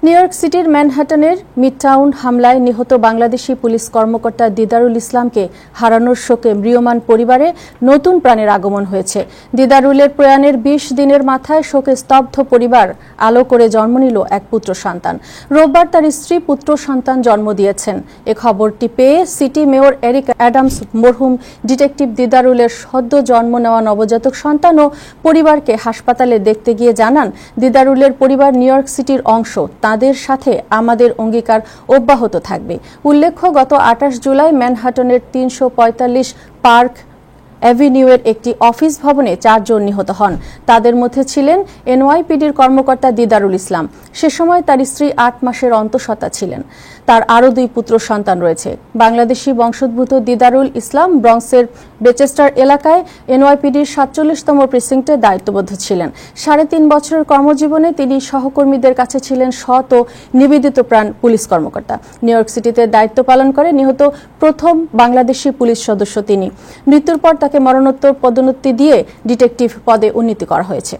New York সিটির ম্যানহাটনের Midtown হামলায় নিহত বাংলাদেশি পুলিশ কর্মকর্তা দিদারুল ইসলামকে হারানোর শোকে ম্রিয়মাণ পরিবারে নতুন প্রাণের আগমন হয়েছে। দিদারুলের প্রয়াণের ২০ দিনের মাথায় শোকে স্তব্ধ পরিবার আলো করে জন্ম নিল এক পুত্র সন্তান। রোববার তার স্ত্রী পুত্র সন্তান জন্ম দিয়েছেন। এ খবরটি পেয়ে সিটি মেয়র এরিক অ্যাডামস মরহুম ডিটেকটিভ দিদারুলের সদ্য জন্ম নেওয়া নবজাতক সন্তান ও পরিবারকে হাসপাতালে দেখতে গিয়ে জানান, দিদারুলের পরিবার নিউ ইয়র্ক সিটির অংশ, তাদের সাথে আমাদের অঙ্গীকার অব্যাহত থাকবে। উল্লেখ্য, গত ২৮ জুলাই ম্যানহাটনের ৩৪৫ পার্ক অ্যাভিনিউয়ের একটি অফিস ভবনে ৪ জন নিহত হন। তাদের মধ্যে ছিলেন এনওয়াইপিডির কর্মকর্তা দিদারুল ইসলাম। সে সময় তার স্ত্রী ৮ মাসের অন্তঃসত্ত্বা ছিলেন। তার আরও ২ পুত্র সন্তান রয়েছে। বাংলাদেশি বংশোদ্ভূত দিদারুল ইসলাম ব্রঙ্কসের বেচেস্টার এলাকায় এনওয়াইপিডির ৪৭তম প্রিসিংক্টে দায়িত্ববদ্ধ ছিলেন। ৩.৫ বছরের কর্মজীবনে তিনি সহকর্মীদের কাছে ছিলেন সৎ ও নিবেদিত প্রাণ পুলিশ কর্মকর্তা। নিউ ইয়র্ক সিটিতে দায়িত্ব পালন করে নিহত প্রথম বাংলাদেশি পুলিশ সদস্য তিনি। মৃত্যুর পর তাকে মরণোত্তর পদোন্নতি দিয়ে ডিটেকটিভ পদে উন্নীত করা হয়েছে।